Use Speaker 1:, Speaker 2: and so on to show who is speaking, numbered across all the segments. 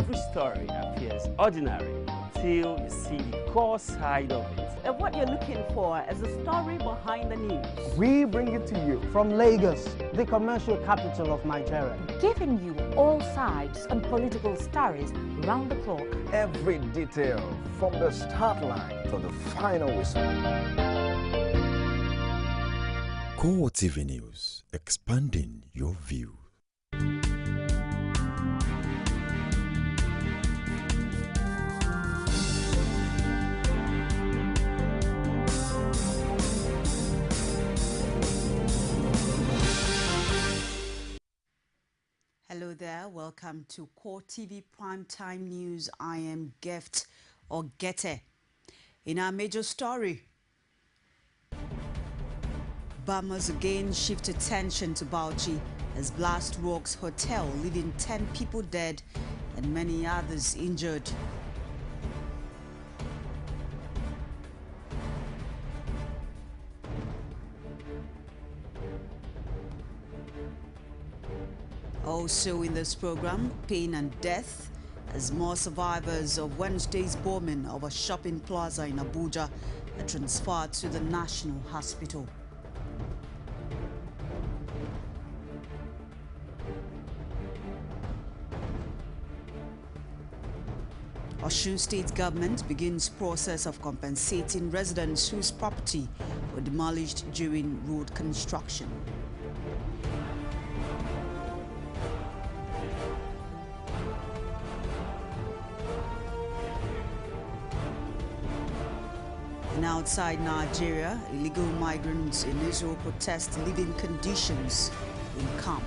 Speaker 1: Every story appears ordinary until you see the core side of it.
Speaker 2: And what you're looking for is the story behind the news.
Speaker 3: We bring it to you from Lagos, the commercial capital of Nigeria.
Speaker 4: Giving you all sides and political stories round the clock.
Speaker 5: Every detail from the start line to the final whistle.
Speaker 6: Core TV News, expanding your view.
Speaker 2: Hello there, welcome to Core TV Primetime News. I am Gift or Gete. In our major story, bombers again shift attention to Bauchi as blast rocks hotel, leaving 10 people dead and many others injured. Also in this program, pain and death as more survivors of Wednesday's bombing of a shopping plaza in Abuja are transferred to the National Hospital. Osun State government begins process of compensating residents whose property were demolished during road construction. And outside Nigeria, illegal migrants in Israel protest living conditions in camp.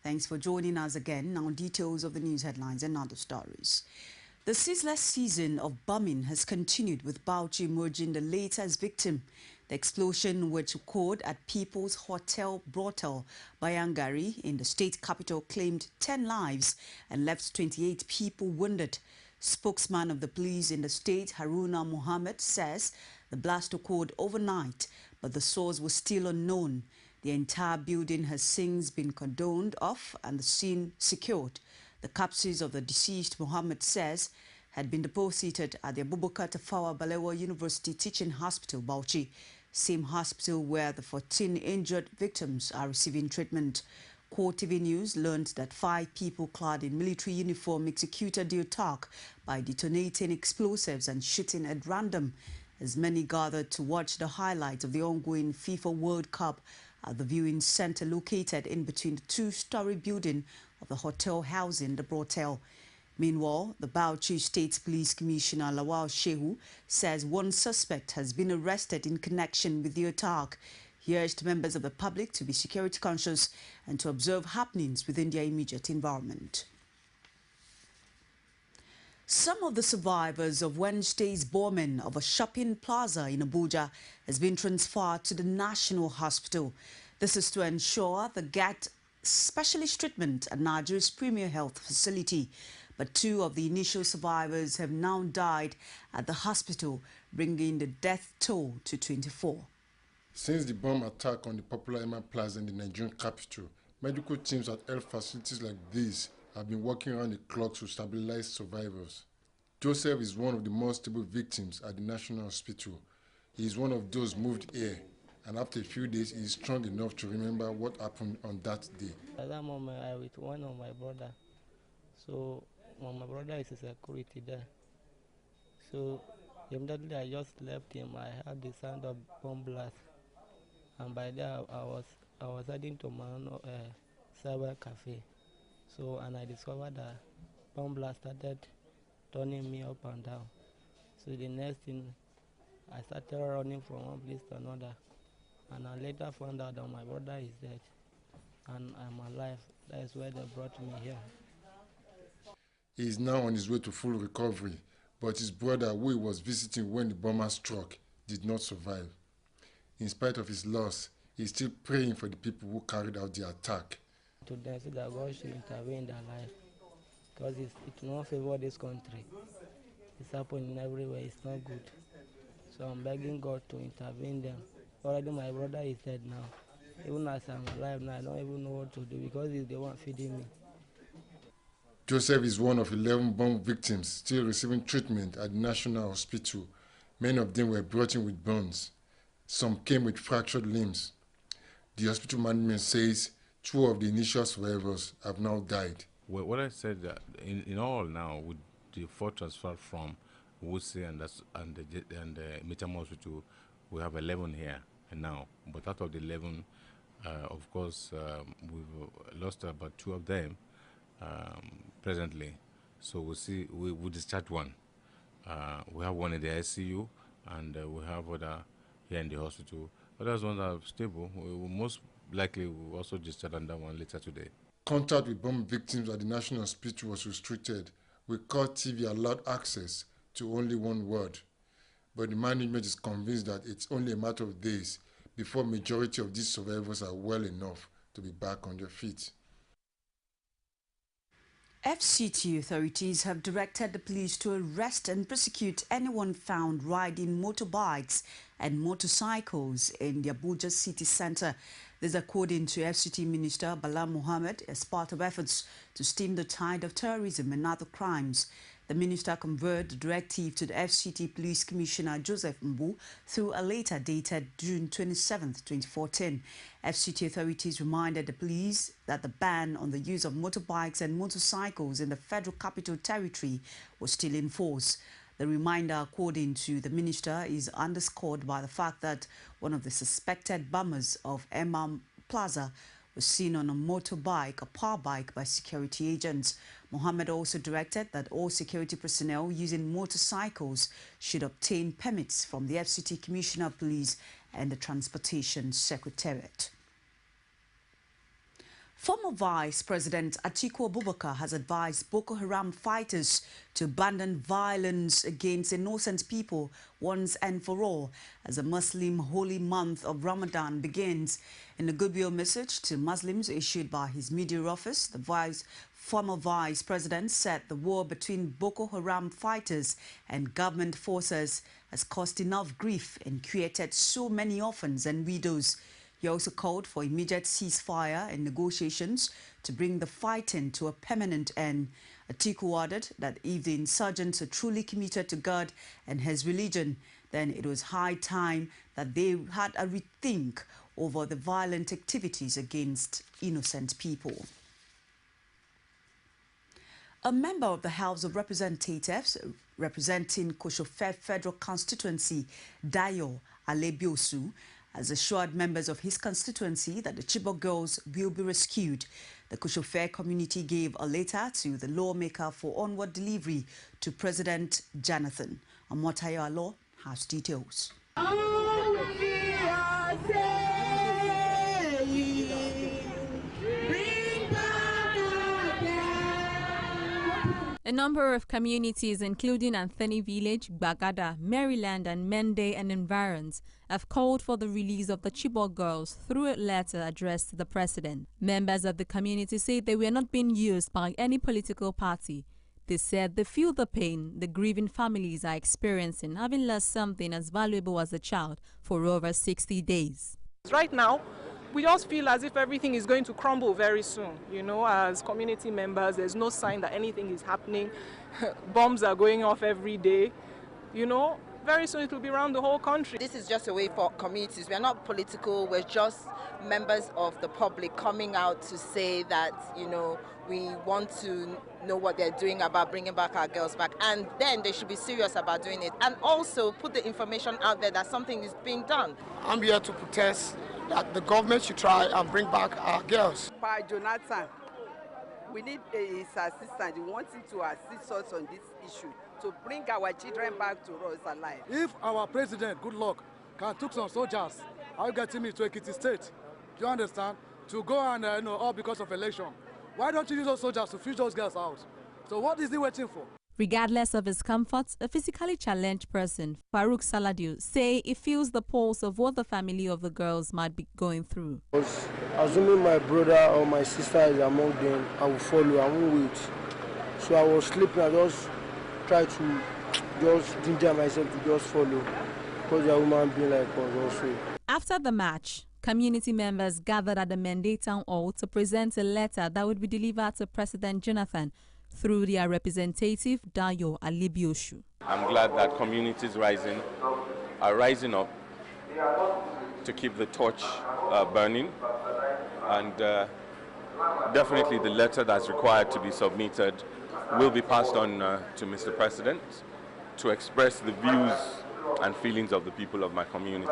Speaker 2: Thanks for joining us again. Now details of the news headlines and other stories. The ceaseless season of bombing has continued with Bauchi emerging the latest victim. The explosion which occurred at People's Hotel Brothel Bayangari in the state capital claimed 10 lives and left 28 people wounded. Spokesman of the police in the state, Haruna Mohammed, says the blast occurred overnight, but the source was still unknown. The entire building has since been cordoned off and the scene secured. The corpses of the deceased, Mohammed says, had been deposited at the Abubakar Tafawa Balewa University Teaching Hospital, Bauchi, same hospital where the 14 injured victims are receiving treatment. Core TV News learned that 5 people clad in military uniform executed the attack by detonating explosives and shooting at random, as many gathered to watch the highlights of the ongoing FIFA World Cup at the viewing center located in between the 2-story building of the hotel housing the brothel. Meanwhile, the Bauchi State Police Commissioner Lawal Shehu says one suspect has been arrested in connection with the attack. He urged members of the public to be security conscious and to observe happenings within their immediate environment. Some of the survivors of Wednesday's bombing of a shopping plaza in Abuja has been transferred to the National Hospital. This is to ensure they get specialist treatment at Nigeria's premier health facility. But 2 of the initial survivors have now died at the hospital, bringing the death toll to 24.
Speaker 7: Since the bomb attack on the popular Emma Plaza in the Nigerian capital, medical teams at health facilities like these have been working around the clock to stabilize survivors. Joseph is one of the most stable victims at the National Hospital. He is one of those moved here, and after a few days, he is strong enough to remember what happened on that day.
Speaker 8: At that moment, I was with one of my brother. So, when my brother is a security there. So, immediately I just left him. I heard the sound of bomb blast, and by there I was heading to my own cyber cafe. So, and I discovered that bomb blast started turning me up and down. So the next thing, I started running from one place to another, and I later found out that my brother is dead, and I'm alive. That is why they brought me here.
Speaker 7: He is now on his way to full recovery, but his brother, who he was visiting when the bomber struck, did not survive. In spite of his loss, he is still praying for the people who carried out the attack.
Speaker 8: To them, so that God should intervene in their life, because it will not favor this country. It's happening everywhere. It's not good. So I'm begging God to intervene them. Already my brother is dead now. Even as I'm alive now, I don't even know what to do because he's the one feeding me.
Speaker 7: Joseph is one of 11 bomb victims still receiving treatment at the National Hospital. Many of them were brought in with burns. Some came with fractured limbs. The hospital management says 2 of the initial survivors have now died.
Speaker 9: Well, what I said, that in all now, with the 4 transferred from Wuse and the Mitcham Hospital, we have 11 here and now. But out of the 11, of course, we've lost about 2 of them presently. So we'll see. We discharge 1. We have 1 in the ICU, and we have other here in the hospital. Others ones are stable. We will most likely will also discharge another 1 later today.
Speaker 7: Contact with bomb victims at the National Hospital was restricted. We Court TV allowed access to only 1 ward. But the management is convinced that it's only a matter of days before majority of these survivors are well enough to be back on their feet.
Speaker 2: FCT authorities have directed the police to arrest and prosecute anyone found riding motorbikes and motorcycles in the Abuja city centre. This according to FCT Minister Bala Mohammed as part of efforts to stem the tide of terrorism and other crimes. The minister conveyed the directive to the FCT Police Commissioner Joseph Mbu through a letter dated June 27, 2014. FCT authorities reminded the police that the ban on the use of motorbikes and motorcycles in the Federal Capital Territory was still in force. The reminder, according to the minister, is underscored by the fact that one of the suspected bombers of Emam Plaza was seen on a motorbike, a power bike, by security agents. Mohammed also directed that all security personnel using motorcycles should obtain permits from the FCT Commissioner of Police and the Transportation Secretariat. Former Vice President Atiku Abubakar has advised Boko Haram fighters to abandon violence against innocent people once and for all as the Muslim holy month of Ramadan begins. In a goodwill message to Muslims issued by his media office, the former Vice President said the war between Boko Haram fighters and government forces has caused enough grief and created so many orphans and widows. He also called for immediate ceasefire and negotiations to bring the fighting to a permanent end. Atiku added that if the insurgents are truly committed to God and his religion, then it was high time that they had a rethink over the violent activities against innocent people. A member of the House of Representatives representing Koshofe Federal Constituency, Dayo Alebiosu, has assured members of his constituency that the Chibok girls will be rescued. The Koshofe community gave a letter to the lawmaker for onward delivery to President Jonathan. Amotayo Alo has details.
Speaker 10: A number of communities, including Anthony Village, Bagada, Maryland, and Mende and environs, have called for the release of the Chibok girls through a letter addressed to the president. Members of the community say they were not being used by any political party. They said they feel the pain the grieving families are experiencing, having lost something as valuable as a child for over 60 days.
Speaker 11: Right now, we just feel as if everything is going to crumble very soon. You know, as community members, there's no sign that anything is happening. Bombs are going off every day. You know, very soon it will be around the whole country.
Speaker 12: This is just a way for communities. We are not political. We're just members of the public coming out to say that, you know, we want to know what they're doing about bringing back our girls back. And then they should be serious about doing it. And also put the information out there that something is being done.
Speaker 13: I'm here to protest that the government should try and bring back our girls.
Speaker 14: By Jonathan, we need his assistance. We want him to assist us on this issue, to bring our children back to us alive.
Speaker 15: If our president, good luck, can take some soldiers, I'll get him into Ekiti State, do you understand? To go and, all because of election. Why don't you use those soldiers to fish those girls out? So what is he waiting for?
Speaker 10: Regardless of his comforts, a physically challenged person, Farouk Saladiu, say he feels the pulse of what the family of the girls might be going through.
Speaker 16: Assuming my brother or my sister is among them, I will follow, I won't wait. So I was sleeping, I just tried to just ginger myself to just follow, because they are human being like us also.
Speaker 10: After the match, community members gathered at the Mende Town Hall to present a letter that would be delivered to President Jonathan through their representative, Dayo Alibioshu.
Speaker 17: I'm glad that communities are rising up to keep the torch burning, and definitely the letter that's required to be submitted will be passed on to Mr. President to express the views and feelings of the people of my community.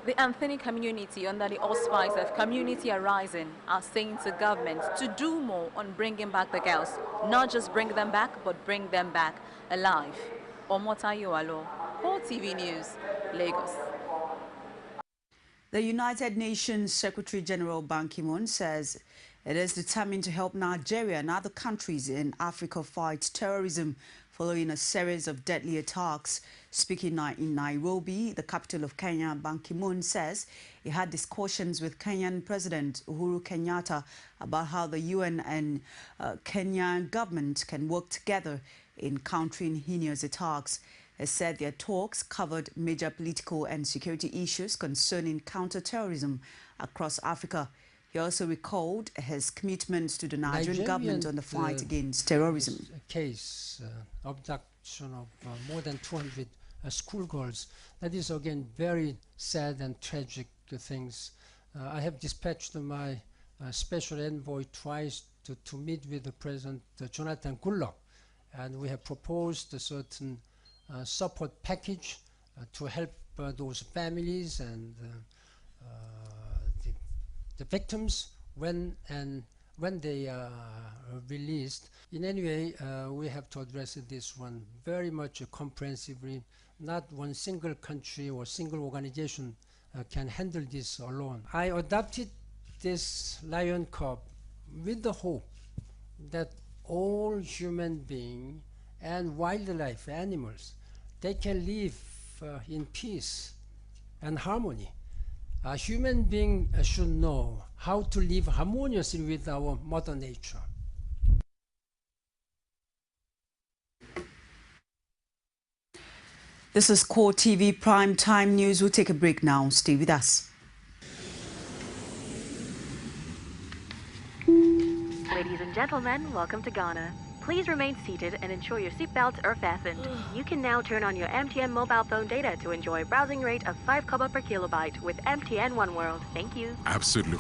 Speaker 10: The Anthony community, under the auspice of Community Arising, are saying to government to do more on bringing back the girls. Not just bring them back, but bring them back alive. Omotayo Alo, Core TV News, Lagos.
Speaker 2: The United Nations Secretary General Ban Ki-moon says it is determined to help Nigeria and other countries in Africa fight terrorism following a series of deadly attacks. Speaking in Nairobi, the capital of Kenya, Ban Ki-moon says he had discussions with Kenyan President Uhuru Kenyatta about how the UN and Kenyan government can work together in countering heinous attacks. He said their talks covered major political and security issues concerning counter-terrorism across Africa. He also recalled his commitment to the Nigerian government on the fight against terrorism.
Speaker 18: Case abduction of more than 200 schoolgirls. That is again very sad and tragic things. I have dispatched my special envoy twice to meet with the President Jonathan Goodluck, and we have proposed a certain support package to help those families and the victims when they are released. In any way, we have to address this one very much comprehensively. Not one single country or single organization can handle this alone. I adopted this Lion Cub with the hope that all human beings and wildlife animals, they can live in peace and harmony. A human being should know how to live harmoniously with our Mother Nature.
Speaker 2: This is Core TV Prime Time News. We'll take a break now. Stay with us.
Speaker 19: Ladies and gentlemen, welcome to Ghana. Please remain seated and ensure your seatbelts are fastened. You can now turn on your MTN mobile phone data to enjoy a browsing rate of 5 kobo per kilobyte with MTN One World. Thank you.
Speaker 20: Absolutely.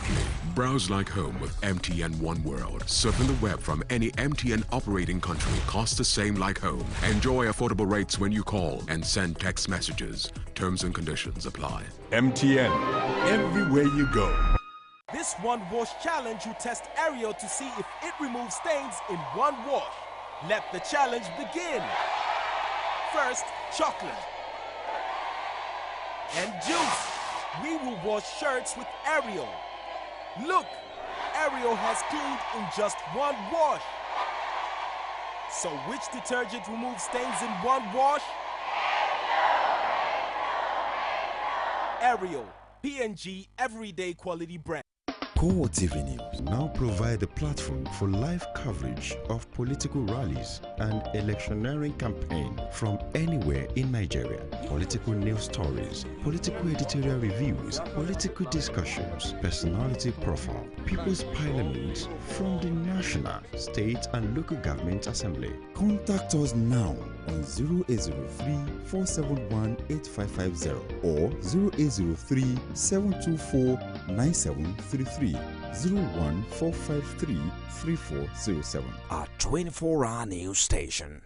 Speaker 20: Browse like home with MTN One World. Surfing the web from any MTN operating country costs the same like home. Enjoy affordable rates when you call and send text messages. Terms and conditions apply.
Speaker 21: MTN. Everywhere you go.
Speaker 22: This one wash challenge, you test Ariel to see if it removes stains in one wash. Let the challenge begin. First, chocolate and juice. We will wash shirts with Ariel. Look, Ariel has cleaned in just one wash. So which detergent removes stains in one wash? Ariel, P&G Everyday Quality Brand.
Speaker 6: Core TV News now provide a platform for live coverage of political rallies and electioneering campaign from anywhere in Nigeria. Political news stories, political editorial reviews, political discussions, personality profile, People's Parliament from the National, State and Local Government Assembly. Contact us now on 0803-471-8550 or 0803-724-9733. 01453-3407.
Speaker 23: Our 24-hour news station.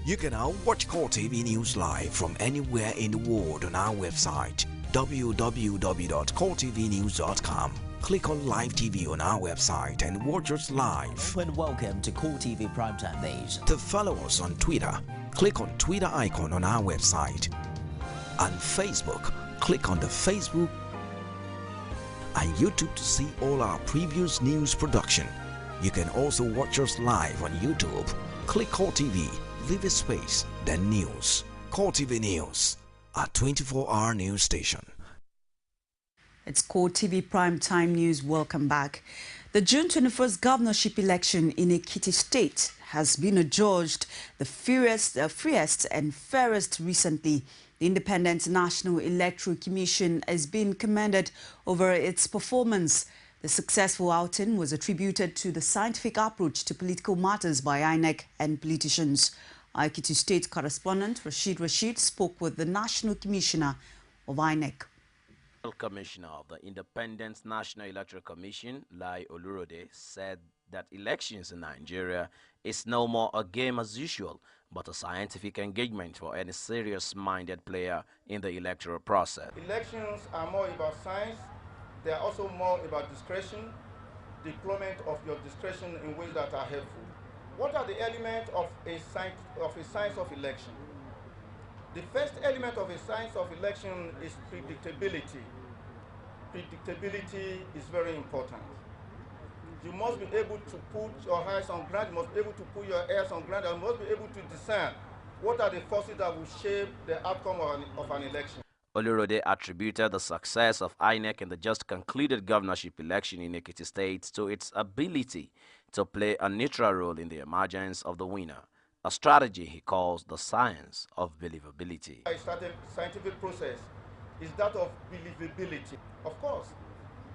Speaker 23: You can now watch Core TV News live from anywhere in the world on our website www.coretvnews.com. Click on Live TV on our website and watch us live.
Speaker 24: And welcome to Core TV Primetime News.
Speaker 23: To follow us on Twitter, click on Twitter icon on our website. On Facebook, click on the Facebook and YouTube to see all our previous news production. You can also watch us live on YouTube. Click Core TV, leave a space, then News. Core TV News, our 24-hour news station.
Speaker 2: It's Core TV Primetime News. Welcome back. The June 21st governorship election in Ekiti State has been adjudged the freest and fairest recently. The Independent National Electoral Commission has been commended over its performance. The successful outing was attributed to the scientific approach to political matters by INEC and politicians. Ekiti State correspondent Rashid spoke with the National Commissioner of INEC.
Speaker 1: Commissioner of the Independent National Electoral Commission, Lai Olurode, said that elections in Nigeria is no more a game as usual, but a scientific engagement for any serious-minded player in the electoral process.
Speaker 3: Elections are more about science. They are also more about discretion, deployment of your discretion in ways that are helpful. What are the elements of a science of election? The first element of a science of election is predictability. Predictability is very important. You must be able to put your eyes on ground, you must be able to put your ears on ground, and you must be able to discern what are the forces that will shape the outcome of an election.
Speaker 1: Olurode attributed the success of INEC in the just concluded governorship election in Ekiti State to its ability to play a neutral role in the emergence of the winner, a strategy he calls the science of believability.
Speaker 3: A scientific process is that of believability. Of course,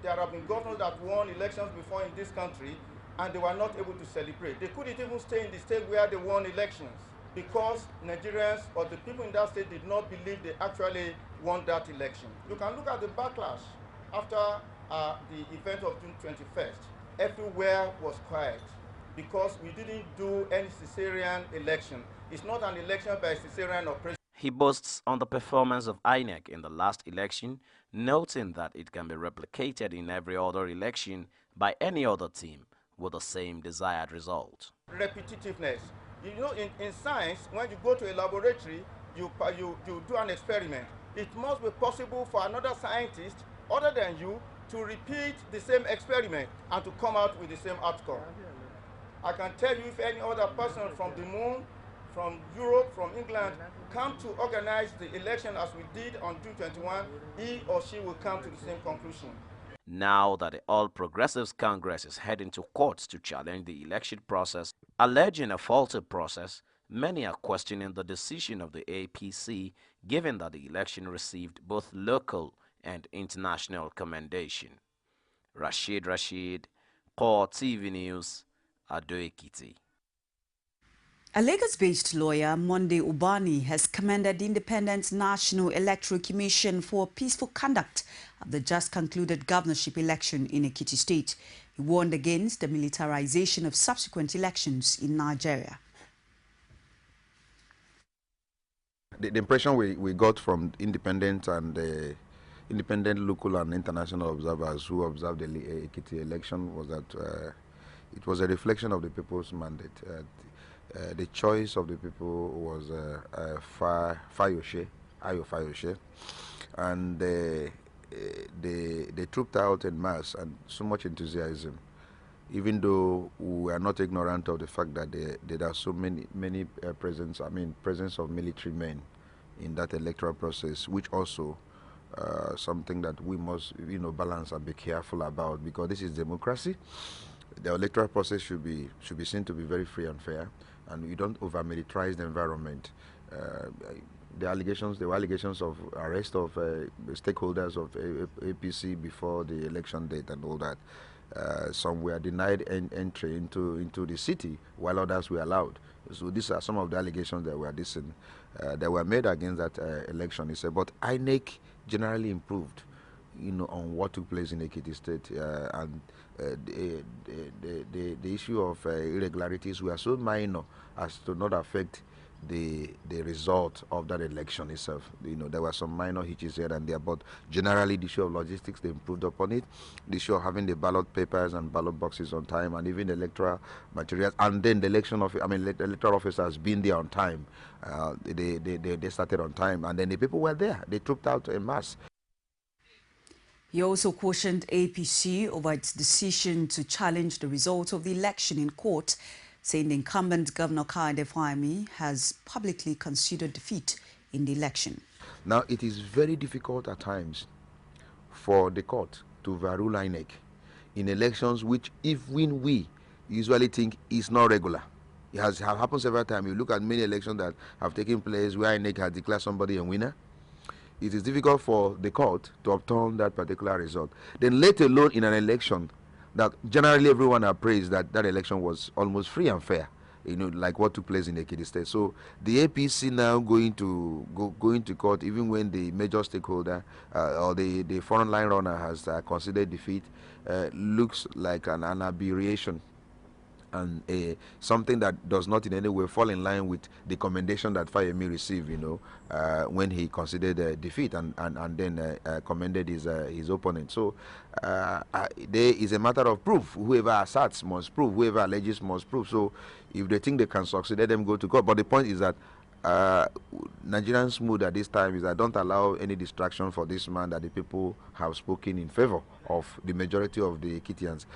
Speaker 3: there have been governors that won elections before in this country and they were not able to celebrate. They couldn't even stay in the state where they won elections because Nigerians or the people in that state did not believe they actually won that election. You can look at the backlash after the event of June 21st. Everywhere was quiet because we didn't do any Caesarean election. It's not an election by Caesarean operation.
Speaker 1: He boasts on the performance of INEC in the last election, noting that it can be replicated in every other election by any other team with the same desired result.
Speaker 3: Repetitiveness. You know, in science, when you go to a laboratory, you do an experiment. It must be possible for another scientist other than you to repeat the same experiment and to come out with the same outcome. I can tell you if any other person from the moon, from Europe, from England, come to organize the election as we did on June 21, he or she will come to the same conclusion.
Speaker 1: Now that the All Progressives Congress is heading to courts to challenge the election process, alleging a faulty process, many are questioning the decision of the APC, given that the election received both local and international commendation. Rashid, Core TV News, Ado Ekiti.
Speaker 2: A Lagos-based lawyer, Monday Ubani, has commended the Independent National Electoral Commission for peaceful conduct of the just concluded governorship election in Ekiti State. He warned against the militarization of subsequent elections in Nigeria.
Speaker 4: The impression we got from independent local and international observers who observed the Ekiti election was that it was a reflection of the people's mandate. The choice of the people was Ayo Fayose, and they trooped out en masse and so much enthusiasm, even though we are not ignorant of the fact that there are so many presence of military men in that electoral process, which also something that we must balance and be careful about, because this is democracy. The electoral process should be seen to be very free and fair, and we don't over-militarize the environment. There were allegations of arrest of stakeholders of APC before the election date and all that. Some were denied entry into the city, while others were allowed. So these are some of the allegations that were made against that election. But INEC generally improved, on what took place in Ekiti State, and the issue of irregularities were so minor as to not affect the result of that election itself. There were some minor hitches here and there, but generally the issue of logistics, they improved upon it. The issue of having the ballot papers and ballot boxes on time, and even electoral materials, and then the electoral officers being there on time. They started on time, and then the people were there. They trooped out en masse.
Speaker 2: He also cautioned APC over its decision to challenge the results of the election in court, saying the incumbent Governor Kayode Fayemi has publicly considered defeat in the election.
Speaker 4: Now, it is very difficult at times for the court to overrule INEC in elections which, we usually think is not regular. It has happened several times. You look at many elections that have taken place where INEC has declared somebody a winner, it is difficult for the court to overturn that particular result. Then let alone in an election that generally everyone appraised that that election was almost free and fair, like what took place in Ekiti State. So the APC now going to court, even when the major stakeholder or the front line runner has considered defeat, looks like an aberration and something that does not in any way fall in line with the commendation that Fayemi received, when he considered defeat and then commended his opponent. So there is a matter of proof. Whoever asserts must prove. Whoever alleges must prove. So if they think they can succeed, let them go to court. But the point is that Nigerians' mood at this time is that don't allow any distraction for this man that the people have spoken in favor of the majority of the Ekitians.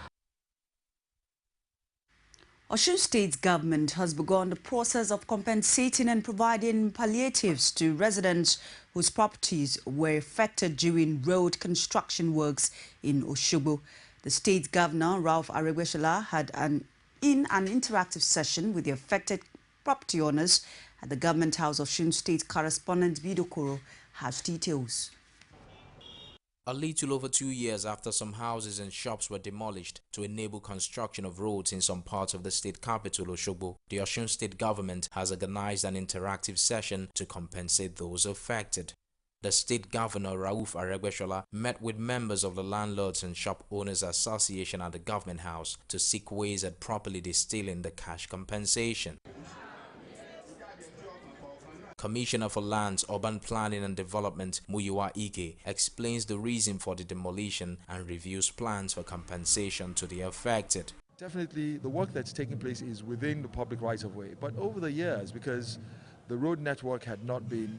Speaker 2: Osun State's government has begun the process of compensating and providing palliatives to residents whose properties were affected during road construction works in Osogbo. The state governor, Ralph Aregbesola, had an interactive session with the affected property owners at the Government House. Osun State correspondent Bido Koro has details.
Speaker 5: A little over 2 years after some houses and shops were demolished to enable construction of roads in some parts of the state capital, Osogbo, the Osun State government has organized an interactive session to compensate those affected. The state governor, Rauf Aregbesola, met with members of the Landlords and Shop Owners Association at the Government House to seek ways at properly distilling the cash compensation. Commissioner for Lands, Urban Planning and Development, Muyiwa Ike, explains the reason for the demolition and reviews plans for compensation to the affected.
Speaker 7: Definitely, the work that's taking place is within the public rights-of-way. But over the years, because the road network had not been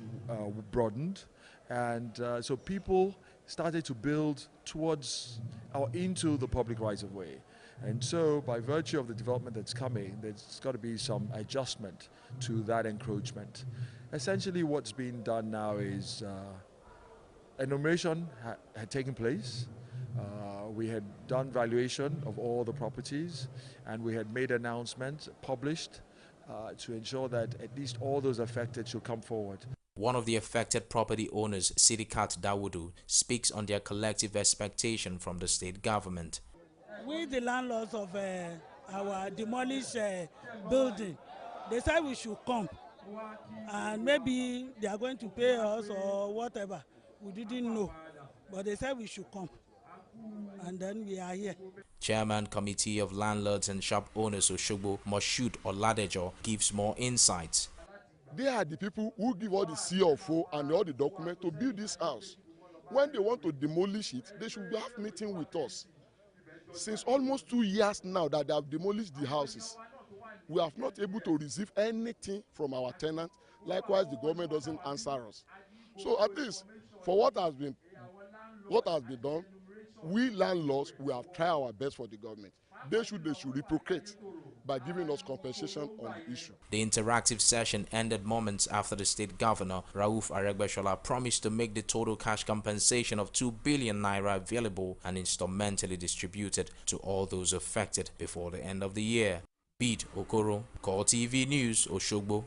Speaker 7: broadened, and so people started to build towards or into the public rights-of-way. And so, by virtue of the development that's coming, there's got to be some adjustment to that encroachment. Essentially, what's being done now is enumeration had taken place. We had done valuation of all the properties, and we had made announcements published to ensure that at least all those affected should come forward.
Speaker 5: One of the affected property owners, Sidikat Dawudu, speaks on their collective expectation from the state government.
Speaker 8: We, the landlords of our demolished building, they said we should come. And maybe they are going to pay us or whatever. We didn't know. But they said we should come. And then we are here.
Speaker 5: Chairman Committee of Landlords and Shop Owners Osogbo, Moshood Oladejo, gives more insights.
Speaker 9: They are the people who give all the CFO and all the documents to build this house. When they want to demolish it, they should have a meeting with us. Since almost 2 years now that they have demolished the houses, we have not able to receive anything from our tenants. Likewise, the government doesn't answer us. So at least for what has been done, we landlords, we have tried our best for the government. They should reciprocate by giving us compensation on the issue.
Speaker 5: The interactive session ended moments after the state governor, Rauf Aregbesola, promised to make the total cash compensation of 2 billion naira available and instrumentally distributed to all those affected before the end of the year. Beat Okoro, Call TV News, Osogbo.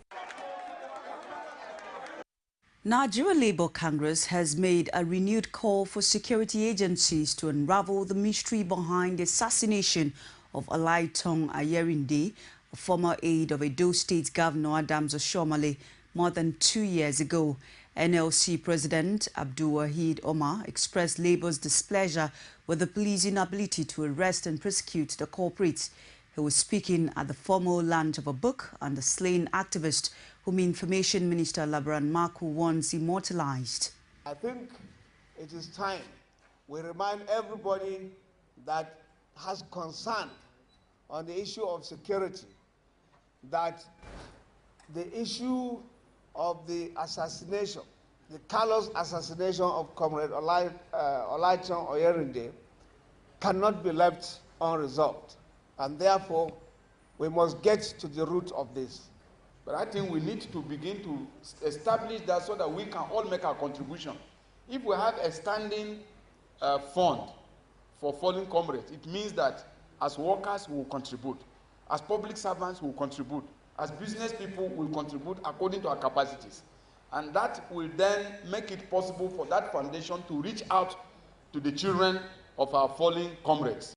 Speaker 2: Nigeria Labour Congress has made a renewed call for security agencies to unravel the mystery behind the assassination of Olaitan Ayerinde, a former aide of Edo State Governor Adams Oshiomhole, more than 2 years ago. NLC President Abdul Wahid Omar expressed Labour's displeasure with the police inability to arrest and prosecute the culprits. He was speaking at the formal launch of a book on the slain activist whom Information Minister Labaran Marco once immortalized.
Speaker 25: I think it is time we remind everybody that has concern on the issue of security that the issue of the assassination, the callous assassination of Comrade Olaitan Ayerinde cannot be left unresolved. And therefore, we must get to the root of this.
Speaker 26: But I think we need to begin to establish that so that we can all make our contribution. If we have a standing fund for fallen comrades, it means that as workers we will contribute, as public servants we will contribute, as business people we will contribute according to our capacities. And that will then make it possible for that foundation to reach out to the children of our fallen comrades.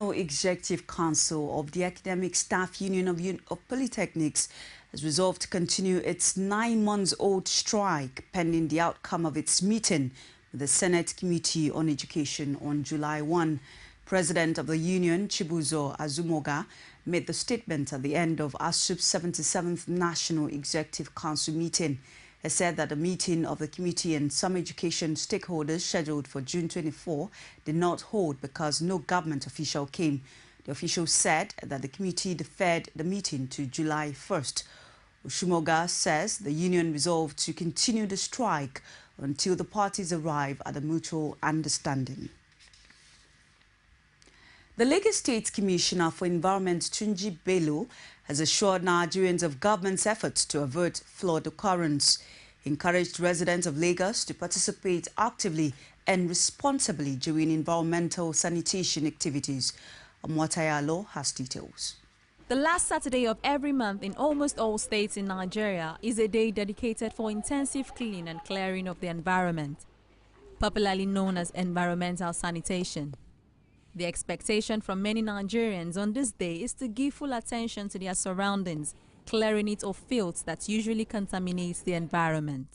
Speaker 2: Executive Council of the Academic Staff Union of Polytechnics has resolved to continue its 9-month-old strike pending the outcome of its meeting with the Senate Committee on Education on July 1. President of the union, Chibuzo Azumoga, made the statement at the end of ASUP's 77th National Executive Council meeting. He said that the meeting of the committee and some education stakeholders scheduled for June 24 did not hold because no government official came. The official said that the committee deferred the meeting to July 1st. Azumoga says the union resolved to continue the strike until the parties arrive at a mutual understanding. The Lagos State Commissioner for Environment, Tunji Bello, has assured Nigerians of government's efforts to avert flood occurrence. He encouraged residents of Lagos to participate actively and responsibly during environmental sanitation activities. Omwatayalo has details.
Speaker 10: The last Saturday of every month in almost all states in Nigeria is a day dedicated for intensive cleaning and clearing of the environment, popularly known as environmental sanitation. The expectation from many Nigerians on this day is to give full attention to their surroundings, clearing it of filth that usually contaminates the environment.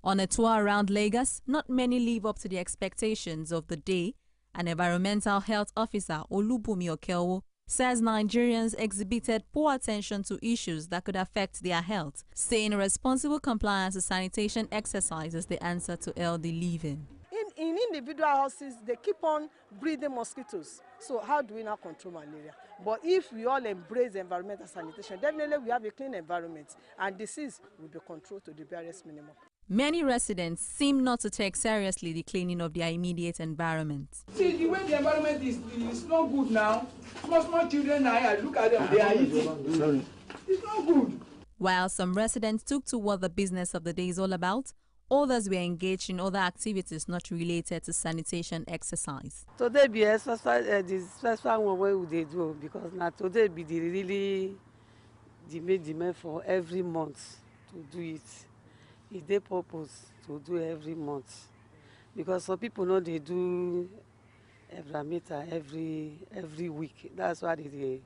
Speaker 10: On a tour around Lagos, not many live up to the expectations of the day. An environmental health officer, Olubumi Okeowo, says Nigerians exhibited poor attention to issues that could affect their health, saying responsible compliance to sanitation exercise is the answer to healthy living.
Speaker 11: In individual houses, they keep on breeding mosquitoes. So how do we now control malaria? But if we all embrace environmental sanitation, definitely we have a clean environment and disease will be controlled to the barest minimum.
Speaker 10: Many residents seem not to take seriously the cleaning of their immediate environment.
Speaker 12: See, the way the environment is not good now. Small children, I look at them, they are eating. Sorry. It's not good.
Speaker 10: While some residents took to what the business of the day is all about, others were engaged in other activities not related to sanitation exercise.
Speaker 11: Today be the special one we do because now today be the main demand for every month to do it. It's their purpose to do every month because some people know they do environmental every week. That's why they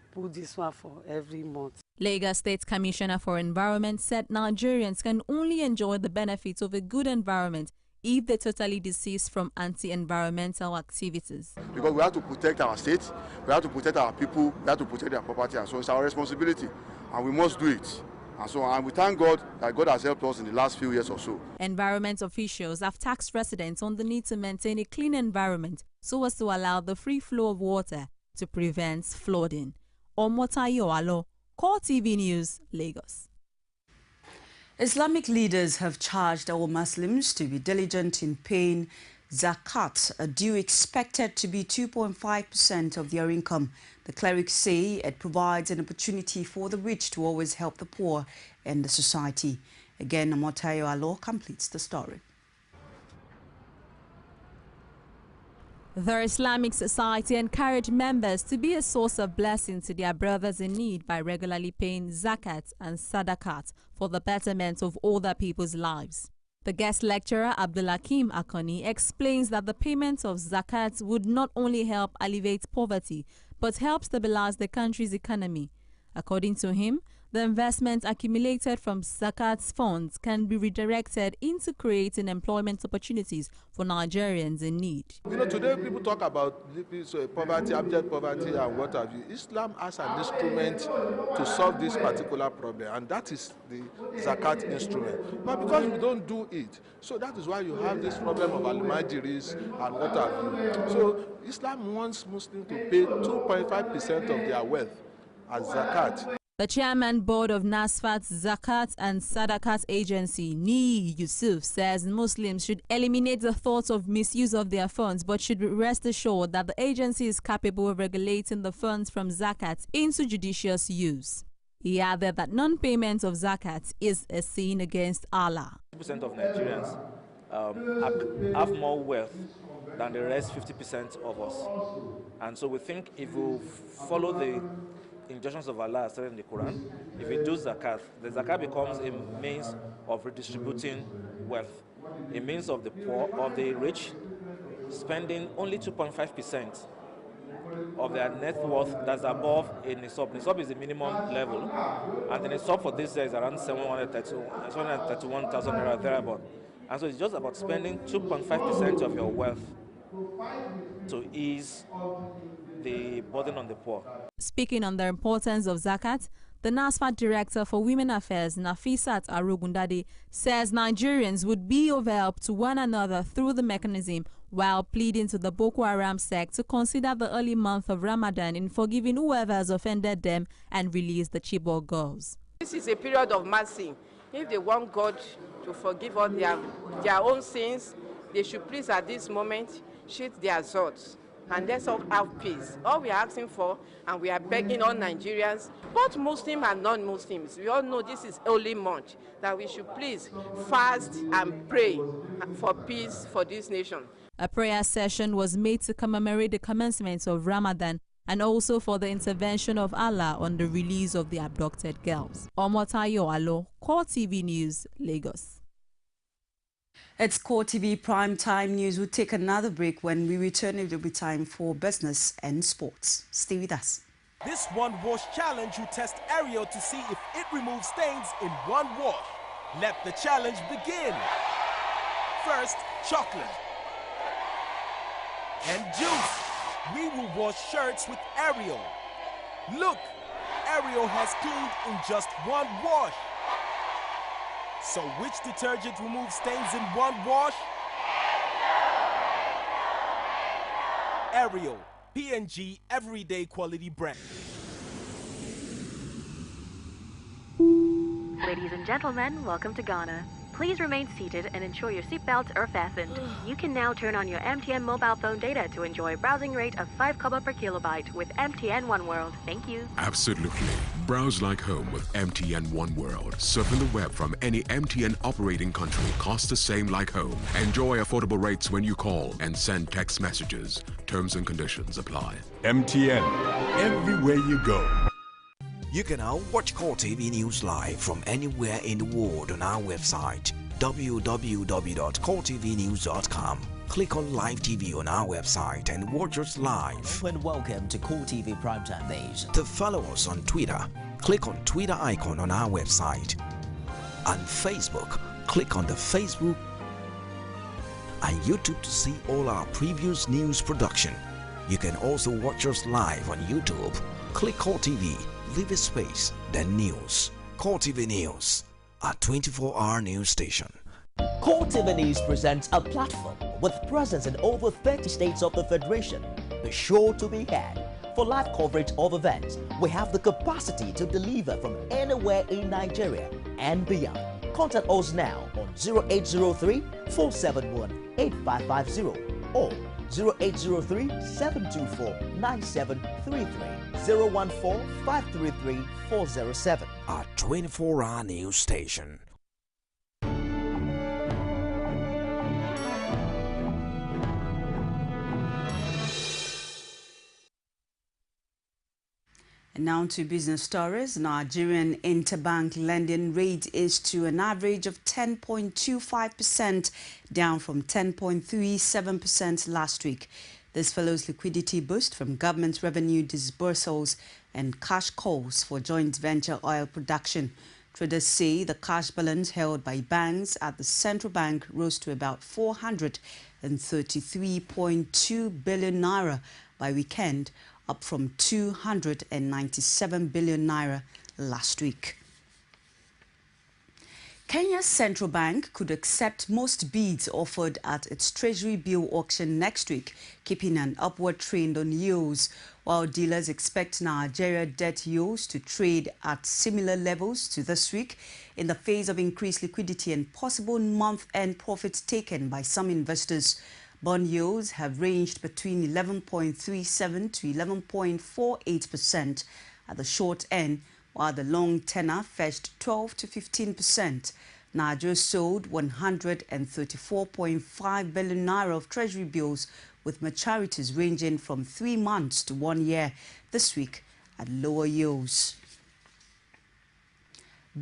Speaker 11: put this one for every month.
Speaker 10: Lagos State Commissioner for Environment said Nigerians can only enjoy the benefits of a good environment if they totally desist from anti-environmental activities.
Speaker 9: Because we have to protect our state, we have to protect our people, we have to protect their property, and so it's our responsibility, and we must do it. And we thank God that God has helped us in the last few years or so.
Speaker 10: Environment officials have tasked residents on the need to maintain a clean environment so as to allow the free flow of water to prevent flooding. Omotayo Alo, Core TV News, Lagos.
Speaker 2: Islamic leaders have charged all Muslims to be diligent in paying zakat, a due expected to be 2.5% of their income. The clerics say it provides an opportunity for the rich to always help the poor in the society. Again, Omotayo Alo completes the story.
Speaker 10: The Islamic Society encouraged members to be a source of blessing to their brothers in need by regularly paying zakat and sadaqat for the betterment of other people's lives. The guest lecturer, Abdulhakim Akoni, explains that the payment of zakat would not only help alleviate poverty, but help stabilize the country's economy. According to him, the investment accumulated from zakat's funds can be redirected into creating employment opportunities for Nigerians in need.
Speaker 7: You know, today people talk about poverty, abject poverty, and what have you. Islam has an instrument to solve this particular problem, and that is the zakat instrument. But because we don't do it, so that is why you have this problem of al-majiris and what have you. So Islam wants Muslims to pay 2.5% of their wealth as zakat.
Speaker 10: The chairman board of NASFAT's Zakat and Sadaqat agency, Nii Yusuf, says Muslims should eliminate the thoughts of misuse of their funds, but should rest assured that the agency is capable of regulating the funds from Zakat into judicious use. He added that non-payment of Zakat is a sin against Allah.
Speaker 13: 50% of Nigerians have more wealth than the rest 50% of us. And so we think if we follow the injunctions of Allah are stated in the Quran, if you do zakat, the zakat becomes a means of redistributing wealth, a means of the poor, of the rich, spending only 2.5% of their net worth that's above a nisab. Nisab is the minimum level, and the nisab for this year is around 731,000 naira thereabout. And so it's just about spending 2.5% of your wealth to ease the burden on the poor.
Speaker 10: Speaking on the importance of zakat, the NASFAT Director for Women Affairs, Nafisat Arugundade, says Nigerians would be of help to one another through the mechanism, while pleading to the Boko Haram sect to consider the early month of Ramadan in forgiving whoever has offended them and release the Chibok girls.
Speaker 14: This is a period of mercy. If they want God to forgive all their own sins, they should please at this moment sheet their swords and let's all have peace. All we are asking for, and we are begging all Nigerians, both Muslim and non-Muslims, we all know this is holy month, that we should please fast and pray for peace for this nation.
Speaker 10: A prayer session was made to commemorate the commencement of Ramadan and also for the intervention of Allah on the release of the abducted girls. Omotayo Alo, Core TV News, Lagos.
Speaker 2: It's Core TV Prime Time News. We'll take another break. When we return, it will be time for business and sports. Stay with us.
Speaker 22: This one wash challenge will test Ariel to see if it removes stains in one wash. Let the challenge begin. First, chocolate and juice. We will wash shirts with Ariel. Look, Ariel has cleaned in just one wash. So which detergent removes stains in one wash? Ariel, P&G Everyday Quality Brand.
Speaker 15: Ladies and gentlemen, welcome to Ghana. Please remain seated and ensure your seatbelts are fastened. You can now turn on your MTN mobile phone data to enjoy a browsing rate of 5 kobo per kilobyte with MTN One World. Thank you.
Speaker 20: Absolutely. Browse like home with MTN One World. Surfing the web from any MTN operating country costs the same like home. Enjoy affordable rates when you call and send text messages. Terms and conditions apply.
Speaker 21: MTN. Everywhere you go.
Speaker 23: You can now watch Core TV News live from anywhere in the world on our website www.coretvnews.com. Click on Live TV on our website and watch us live.
Speaker 24: And welcome to Core TV Primetime Days.
Speaker 23: To follow us on Twitter, click on Twitter icon on our website. On Facebook, click on the Facebook and YouTube to see all our previous news production. You can also watch us live on YouTube. Click Core TV. Leave a space, then news. Core TV News, a 24-hour news station.
Speaker 24: Core TV News presents a platform with presence in over 30 states of the Federation. Be sure to be had. For live coverage of events, we have the capacity to deliver from anywhere in Nigeria and beyond. Contact us now on 0803-471-8550 or 0803-724-9733. 014-533-407.
Speaker 23: A 24-hour news station.
Speaker 2: And now to business stories. Nigerian interbank lending rate is to an average of 10.25%, down from 10.37% last week. This follows liquidity boost from government revenue disbursals and cash calls for joint venture oil production. Traders say the cash balance held by banks at the central bank rose to about 433.2 billion naira by weekend, up from 297 billion naira last week. Kenya's central bank could accept most bids offered at its treasury bill auction next week, keeping an upward trend on yields, while dealers expect Nigeria debt yields to trade at similar levels to this week in the face of increased liquidity and possible month-end profits taken by some investors. Bond yields have ranged between 11.37 to 11.48% at the short end, while the long tenor fetched 12 to 15%. Nigeria sold 134.5 billion naira of treasury bills with maturities ranging from 3 months to 1 year this week at lower yields.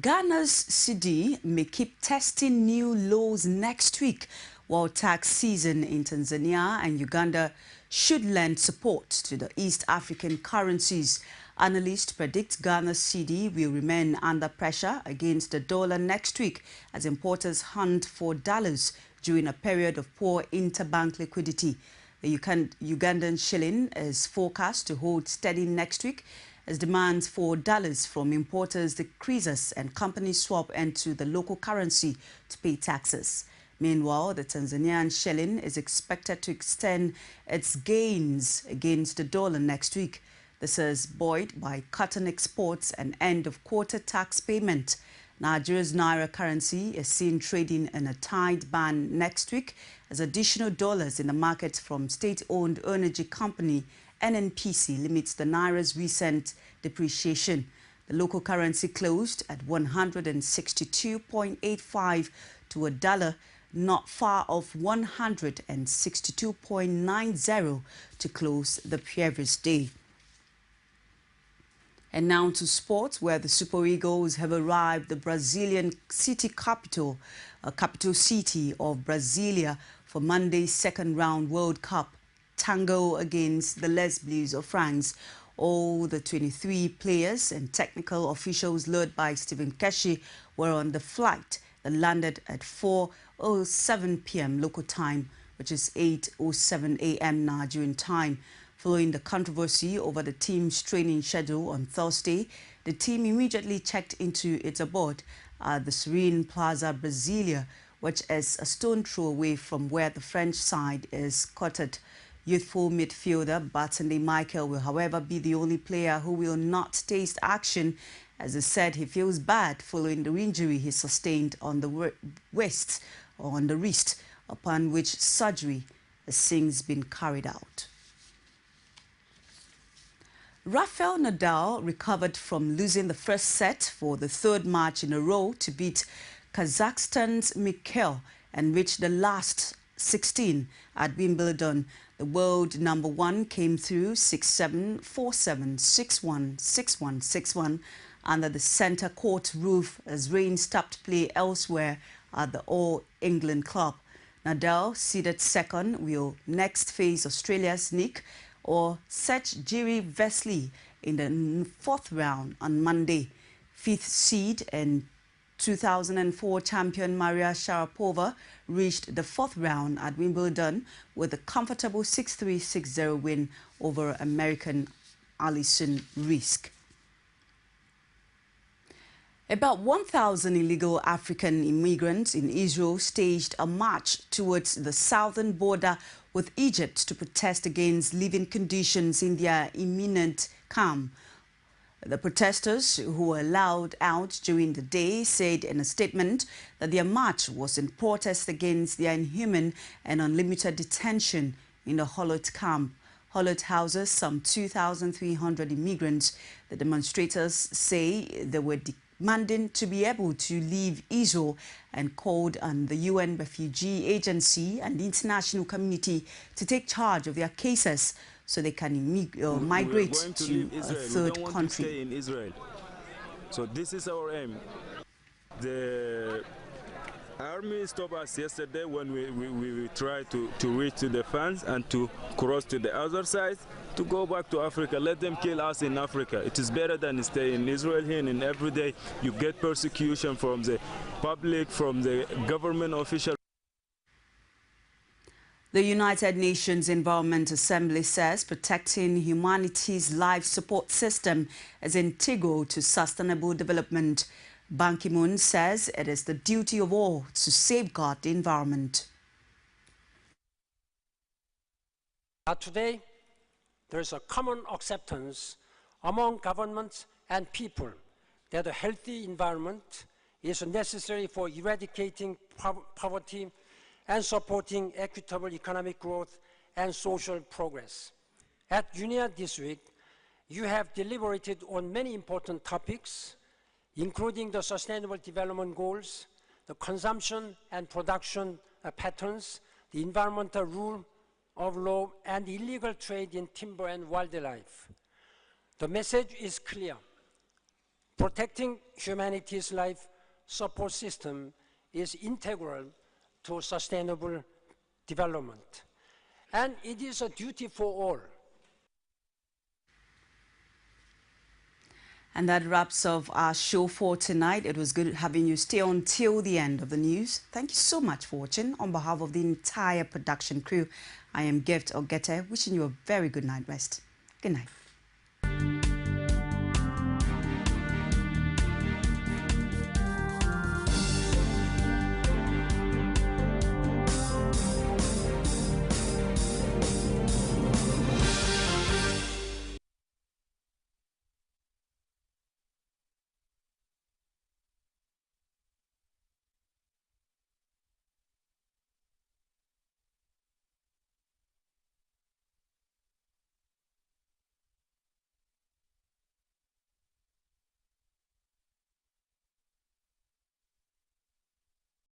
Speaker 2: Ghana's cedi may keep testing new lows next week, while tax season in Tanzania and Uganda should lend support to the East African currencies. Analysts predict Ghana's cedi will remain under pressure against the dollar next week as importers hunt for dollars during a period of poor interbank liquidity. The Ugandan shilling is forecast to hold steady next week as demand for dollars from importers decreases and companies swap into the local currency to pay taxes. Meanwhile, the Tanzanian shilling is expected to extend its gains against the dollar next week. This is buoyed by cotton exports and end-of-quarter tax payment. Nigeria's naira currency is seen trading in a tight band next week as additional dollars in the market from state-owned energy company NNPC limits the naira's recent depreciation. The local currency closed at 162.85 to a dollar, not far off 162.90 to close the previous day. And now to sports, where the Super Eagles have arrived the Brazilian capital city of Brasilia for Monday's second-round World Cup tango against the Les Bleus of France. All the 23 players and technical officials led by Stephen Keshi were on the flight that landed at 4:07 p.m. local time, which is 8:07 a.m. Nigerian time. Following the controversy over the team's training schedule on Thursday, the team immediately checked into its abode at the Serene Plaza Brasilia, which is a stone throw away from where the French side is quartered. Youthful midfielder Batshuayi Michael will, however, be the only player who will not taste action, as he said he feels bad following the injury he sustained on the wrist, upon which surgery has since been carried out. Rafael Nadal recovered from losing the first set for the third match in a row to beat Kazakhstan's Mikhail and reached the last 16 at Wimbledon. The world #1 came through 6-7, 4-7, 6-1, 6-1, 6-1 under the centre court roof as rain stopped play elsewhere at the All England club. Nadal, seeded second, will next face Australia's Nick or Sergei Vesely in the fourth round on Monday. Fifth seed and 2004 champion Maria Sharapova reached the fourth round at Wimbledon with a comfortable 6-3, 6-0 win over American Alison Riske. About 1,000 illegal African immigrants in Israel staged a march towards the southern border with Egypt to protest against living conditions in their imminent camp. The protesters, who were allowed out during the day, said in a statement that their march was in protest against their inhuman and unlimited detention in the Holot camp. Holot houses some 2,300 immigrants. The demonstrators say they were demanding to be able to leave Israel and called on the UN Refugee Agency and the international community to take charge of their cases so they can migrate to a third country.
Speaker 3: We don't want to stay in Israel. So this is our aim. The army stopped us yesterday when we tried to reach to the fence and to cross to the other side to go back to Africa. Let them kill us in Africa. It is better than stay in Israel here, and every day you get persecution from the public, from the government officials.
Speaker 2: The United Nations Environment Assembly says protecting humanity's life support system is integral to sustainable development. Ban Ki-moon says it is the duty of all to safeguard the environment.
Speaker 6: Today, there is a common acceptance among governments and people that a healthy environment is necessary for eradicating poverty and supporting equitable economic growth and social progress. At UNIA this week, you have deliberated on many important topics, including the Sustainable Development Goals, the consumption and production patterns, the environmental rule of law, and illegal trade in timber and wildlife. The message is clear. Protecting humanity's life support system is integral to sustainable development. And it is a duty for all.
Speaker 2: And that wraps up our show for tonight. It was good having you stay on till the end of the news. Thank you so much for watching. On behalf of the entire production crew, I am Gift Ogete, wishing you a very good night rest. Good night.